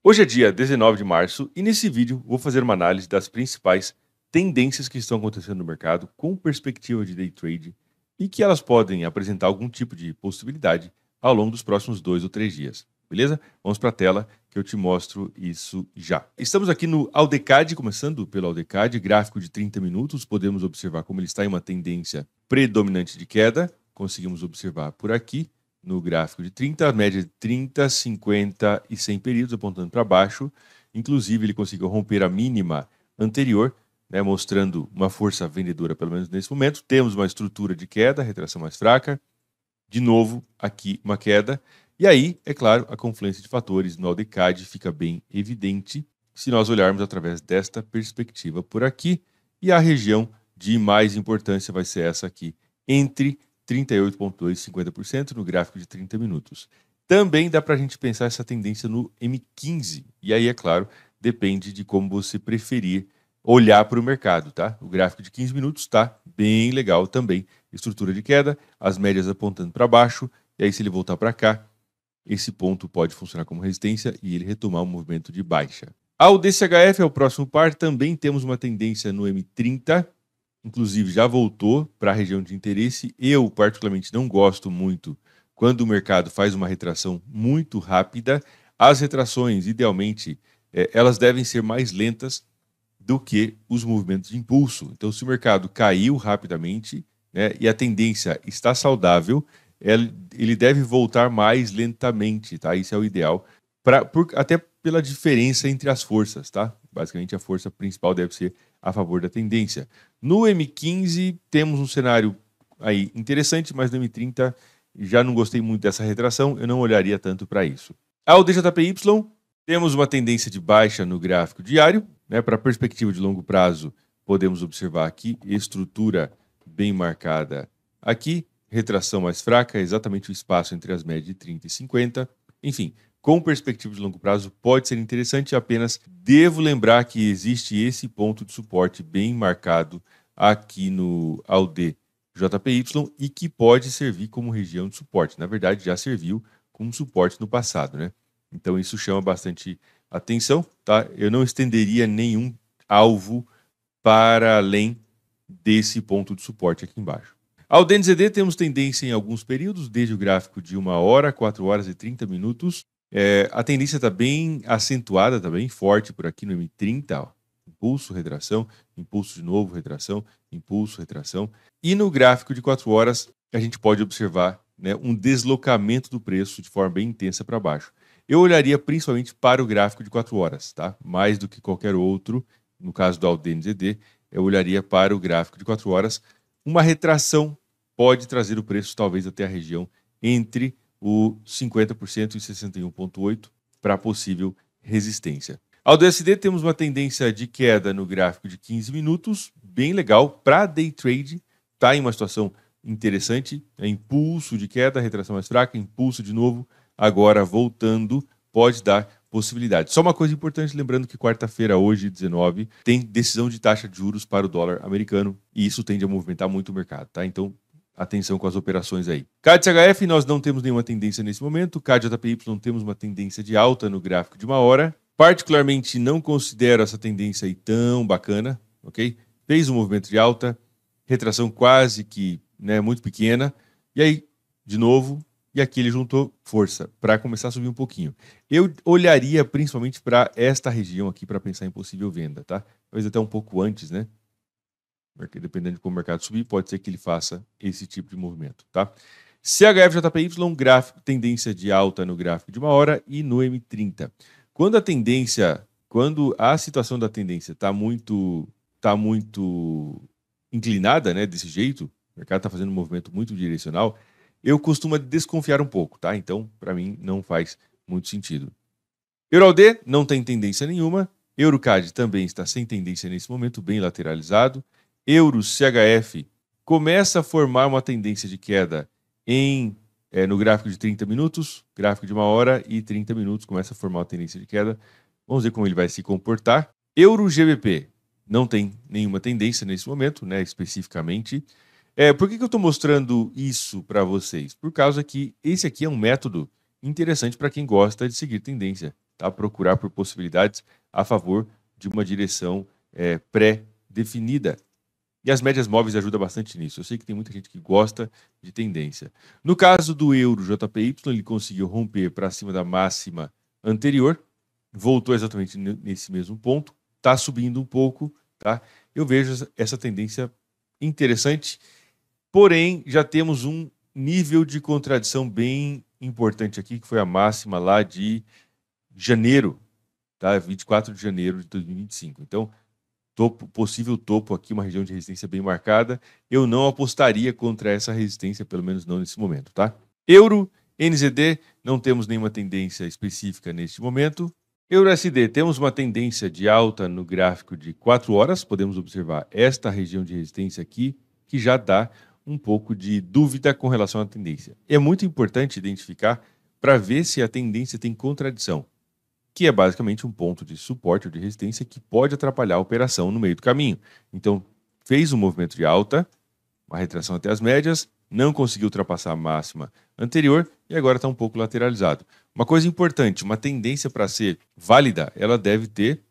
Hoje é dia 19 de março e nesse vídeo vou fazer uma análise das principais tendências que estão acontecendo no mercado com perspectiva de day trade e que elas podem apresentar algum tipo de possibilidade ao longo dos próximos 2 ou 3 dias. Beleza? Vamos para a tela que eu te mostro isso já. Estamos aqui no Aldecad, começando pelo Aldecad, gráfico de 30 minutos. Podemos observar como ele está em uma tendência predominante de queda. Conseguimos observar por aqui no gráfico de 30, a média de 30, 50 e 100 períodos apontando para baixo. Inclusive, ele conseguiu romper a mínima anterior, né, mostrando uma força vendedora, pelo menos nesse momento. Temos uma estrutura de queda, retração mais fraca. De novo, aqui uma queda. E aí, é claro, a confluência de fatores no Aldecad fica bem evidente se nós olharmos através desta perspectiva por aqui. E a região de mais importância vai ser essa aqui, entre 38,2% e 50% no gráfico de 30 minutos. Também dá para a gente pensar essa tendência no M15. E aí, é claro, depende de como você preferir olhar para o mercado, tá? O gráfico de 15 minutos está bem legal também. Estrutura de queda, as médias apontando para baixo, e aí se ele voltar para cá, esse ponto pode funcionar como resistência e ele retomar um movimento de baixa. Ao DCHF, é o próximo par, também temos uma tendência no M30, inclusive já voltou para a região de interesse. Eu, particularmente, não gosto muito quando o mercado faz uma retração muito rápida. As retrações, idealmente, elas devem ser mais lentas do que os movimentos de impulso. Então, se o mercado caiu rapidamente, né, e a tendência está saudável, ele deve voltar mais lentamente, tá? Isso é o ideal, até pela diferença entre as forças, tá? Basicamente, a força principal deve ser a favor da tendência. No M15, temos um cenário aí interessante, mas no M30 já não gostei muito dessa retração, eu não olharia tanto para isso. Ao DJPY, temos uma tendência de baixa no gráfico diário, né? Para perspectiva de longo prazo, podemos observar aqui estrutura bem marcada aqui, retração mais fraca, exatamente o espaço entre as médias de 30 e 50. Enfim, com perspectiva de longo prazo pode ser interessante, apenas devo lembrar que existe esse ponto de suporte bem marcado aqui no AUD JPY e que pode servir como região de suporte. Na verdade, já serviu como suporte no passado, né? Então isso chama bastante atenção, tá? Eu não estenderia nenhum alvo para além desse ponto de suporte aqui embaixo. Ao DNZD temos tendência em alguns períodos, desde o gráfico de 1 hora, 4 horas e 30 minutos. A tendência está bem acentuada, está bem forte por aqui no M30, ó. Impulso, retração, impulso de novo, retração, impulso, retração. E no gráfico de 4 horas, a gente pode observar, né, um deslocamento do preço de forma bem intensa para baixo. Eu olharia principalmente para o gráfico de 4 horas, tá? Mais do que qualquer outro, no caso do AUDNZD, eu olharia para o gráfico de 4 horas. Uma retração pode trazer o preço talvez até a região entre o 50% e 61,8% para possível resistência. Ao DSD temos uma tendência de queda no gráfico de 15 minutos, bem legal, para day trade, está em uma situação interessante, impulso de queda, retração mais fraca, impulso de novo, agora voltando, pode dar possibilidade. Só uma coisa importante, lembrando que quarta-feira, hoje, 19, tem decisão de taxa de juros para o dólar americano e isso tende a movimentar muito o mercado, tá? Então, atenção com as operações aí. CAD-CHF, nós não temos nenhuma tendência nesse momento. CAD-JPY, não temos uma tendência de alta no gráfico de 1 hora. Particularmente, não considero essa tendência aí tão bacana, ok? Fez um movimento de alta, retração quase que, né, muito pequena. E aí, de novo, e aqui ele juntou força para começar a subir um pouquinho. Eu olharia principalmente para esta região aqui para pensar em possível venda, tá? Talvez até um pouco antes, né? Porque dependendo de como o mercado subir, pode ser que ele faça esse tipo de movimento, tá? CHF-JPY, gráfico, tendência de alta no gráfico de 1 hora e no M30. Quando a situação da tendência está muito inclinada, né, desse jeito, o mercado está fazendo um movimento muito direcional, eu costumo desconfiar um pouco, tá? Então, para mim, não faz muito sentido. EURALD não tem tendência nenhuma. EUROCAD também está sem tendência nesse momento, bem lateralizado. EURO-CHF começa a formar uma tendência de queda no gráfico de 30 minutos, gráfico de 1 hora e 30 minutos, começa a formar uma tendência de queda. Vamos ver como ele vai se comportar. EURO-GBP não tem nenhuma tendência nesse momento, né, especificamente. Por que eu estou mostrando isso para vocês? Por causa que esse aqui é um método interessante para quem gosta de seguir tendência. tá? Procurar por possibilidades a favor de uma direção pré-definida. E as médias móveis ajudam bastante nisso. Eu sei que tem muita gente que gosta de tendência. No caso do euro JPY, ele conseguiu romper para cima da máxima anterior, voltou exatamente nesse mesmo ponto, está subindo um pouco, tá? Eu vejo essa tendência interessante, porém já temos um nível de contradição bem importante aqui, que foi a máxima lá de janeiro, tá? 24 de janeiro de 2025. Então, possível topo aqui, uma região de resistência bem marcada. Eu não apostaria contra essa resistência, pelo menos não nesse momento, tá? Euro, NZD, não temos nenhuma tendência específica neste momento. Euro SD, temos uma tendência de alta no gráfico de 4 horas. Podemos observar esta região de resistência aqui, que já dá um pouco de dúvida com relação à tendência. É muito importante identificar para ver se a tendência tem contradição, que é basicamente um ponto de suporte ou de resistência que pode atrapalhar a operação no meio do caminho. Então, fez um movimento de alta, uma retração até as médias, não conseguiu ultrapassar a máxima anterior e agora está um pouco lateralizado. Uma coisa importante, uma tendência para ser válida, ela deve ter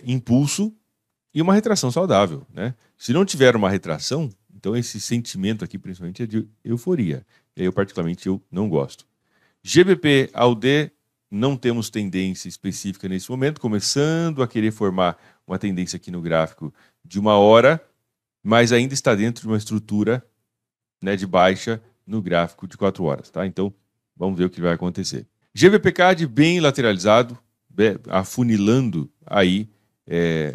impulso e uma retração saudável, né? Se não tiver uma retração, então esse sentimento aqui principalmente é de euforia. E aí, particularmente, eu não gosto. GBP AUD, não temos tendência específica nesse momento, começando a querer formar uma tendência aqui no gráfico de 1 hora, mas ainda está dentro de uma estrutura, né, de baixa no gráfico de 4 horas, tá? Então, vamos ver o que vai acontecer. GBPCAD bem lateralizado, afunilando aí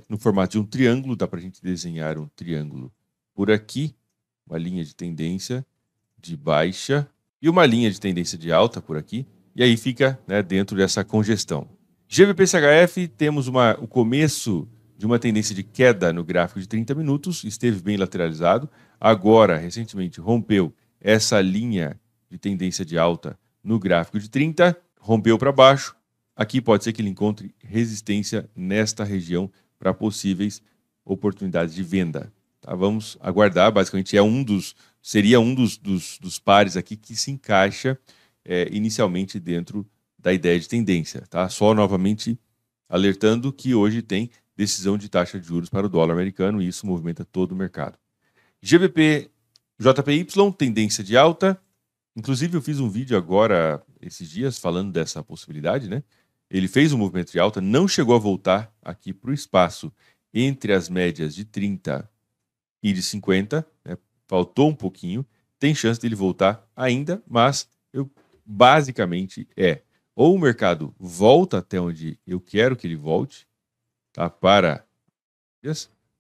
no formato de um triângulo, dá para a gente desenhar um triângulo por aqui, uma linha de tendência de baixa e uma linha de tendência de alta por aqui. E aí fica, né, dentro dessa congestão. GBP-CHF, temos o começo de uma tendência de queda no gráfico de 30 minutos, esteve bem lateralizado. Agora, recentemente, rompeu essa linha de tendência de alta no gráfico de 30, rompeu para baixo. Aqui pode ser que ele encontre resistência nesta região para possíveis oportunidades de venda. Tá? Vamos aguardar, basicamente seria um dos pares aqui que se encaixa inicialmente dentro da ideia de tendência, tá? Só novamente alertando que hoje tem decisão de taxa de juros para o dólar americano e isso movimenta todo o mercado. GBP JPY, tendência de alta. Inclusive eu fiz um vídeo agora, esses dias, falando dessa possibilidade, né? Ele fez um movimento de alta, não chegou a voltar aqui para o espaço entre as médias de 30 e de 50, né? Faltou um pouquinho, tem chance dele voltar ainda, mas basicamente ou o mercado volta até onde eu quero que ele volte, tá,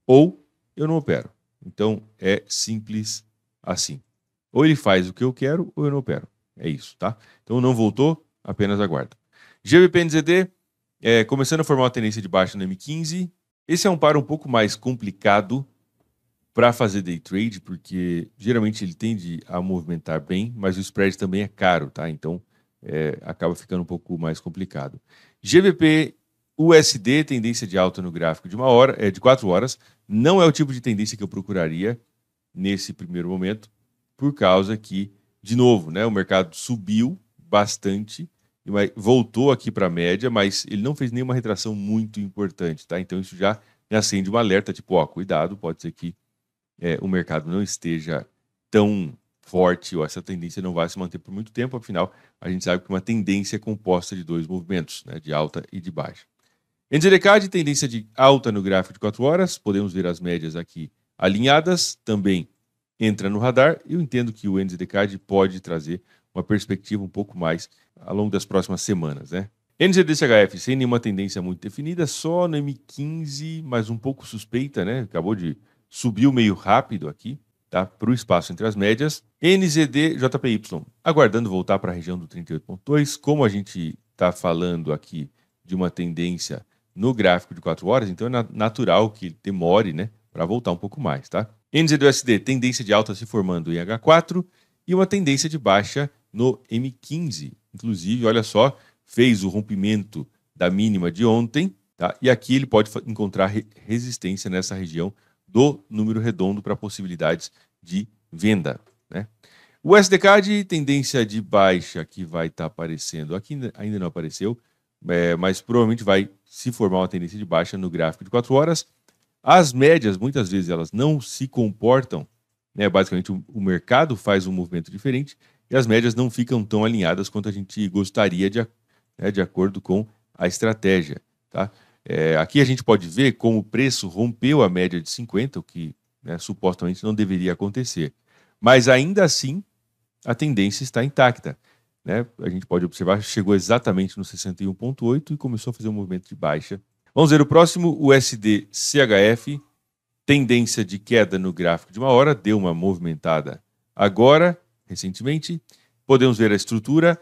ou eu não opero. Então é simples assim. Ou ele faz o que eu quero ou eu não opero. É isso, tá? Então não voltou, apenas aguarda. GBP-NZD começando a formar uma tendência de baixa no M15. Esse é um par um pouco mais complicado para fazer day trade, porque geralmente ele tende a movimentar bem, mas o spread também é caro, tá? Então acaba ficando um pouco mais complicado. GBP USD, tendência de alta no gráfico de 4 horas, não é o tipo de tendência que eu procuraria nesse primeiro momento, por causa que, de novo, né, o mercado subiu bastante, voltou aqui para a média, mas ele não fez nenhuma retração muito importante, tá? Então isso já me acende um alerta, tipo, cuidado, pode ser que o mercado não esteja tão forte ou essa tendência não vai se manter por muito tempo, afinal, a gente sabe que uma tendência é composta de dois movimentos, né, de alta e de baixa. NZD-CAD, tendência de alta no gráfico de 4 horas, podemos ver as médias aqui alinhadas, também entra no radar. Eu entendo que o NZD-CAD pode trazer uma perspectiva um pouco mais ao longo das próximas semanas, né? NZD-CHF sem nenhuma tendência muito definida, só no M15, mas um pouco suspeita, né? Acabou de subir meio rápido aqui, tá? Para o espaço entre as médias. NZD-JPY, aguardando voltar para a região do 38.2, como a gente está falando aqui de uma tendência no gráfico de 4 horas, então é natural que demore, né, para voltar um pouco mais, tá? NZD-USD, tendência de alta se formando em H4 e uma tendência de baixa no M15. Inclusive, olha só, fez o rompimento da mínima de ontem, tá? E aqui ele pode encontrar resistência nessa região do número redondo para possibilidades de venda, né? O USD-CAD, tendência de baixa que vai estar aparecendo aqui, ainda não apareceu, mas provavelmente vai se formar uma tendência de baixa no gráfico de 4 horas. As médias, muitas vezes, elas não se comportam, né? Basicamente, o mercado faz um movimento diferente e as médias não ficam tão alinhadas quanto a gente gostaria de acordo com a estratégia, tá? Aqui a gente pode ver como o preço rompeu a média de 50, o que, né, supostamente não deveria acontecer. Mas ainda assim, a tendência está intacta, né? A gente pode observar que chegou exatamente no 61,8 e começou a fazer um movimento de baixa. Vamos ver o próximo, o USD-CHF, tendência de queda no gráfico de 1 hora, deu uma movimentada agora, recentemente. Podemos ver a estrutura,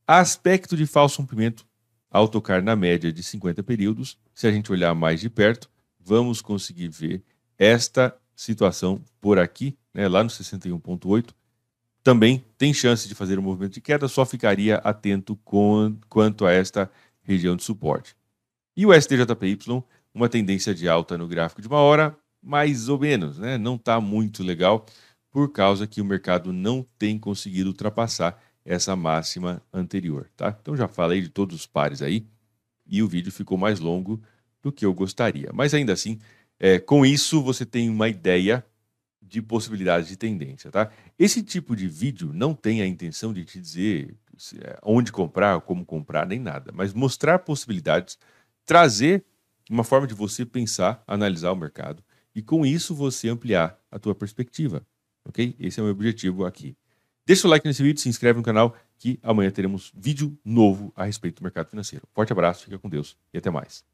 aspecto de falso rompimento ao tocar na média de 50 períodos. Se a gente olhar mais de perto, vamos conseguir ver esta situação por aqui, né, lá no 61,8. Também tem chance de fazer um movimento de queda, só ficaria atento quanto a esta região de suporte. E o STJPY, uma tendência de alta no gráfico de 1 hora, mais ou menos, né? Não está muito legal, por causa que o mercado não tem conseguido ultrapassar essa máxima anterior, tá? Então já falei de todos os pares aí, e o vídeo ficou mais longo do que eu gostaria. Mas ainda assim, com isso você tem uma ideia de possibilidades de tendência, tá? Esse tipo de vídeo não tem a intenção de te dizer onde comprar, como comprar, nem nada, mas mostrar possibilidades, trazer uma forma de você pensar, analisar o mercado e com isso você ampliar a tua perspectiva, ok? Esse é o meu objetivo aqui. Deixa o like nesse vídeo, se inscreve no canal que amanhã teremos vídeo novo a respeito do mercado financeiro. Forte abraço, fica com Deus e até mais.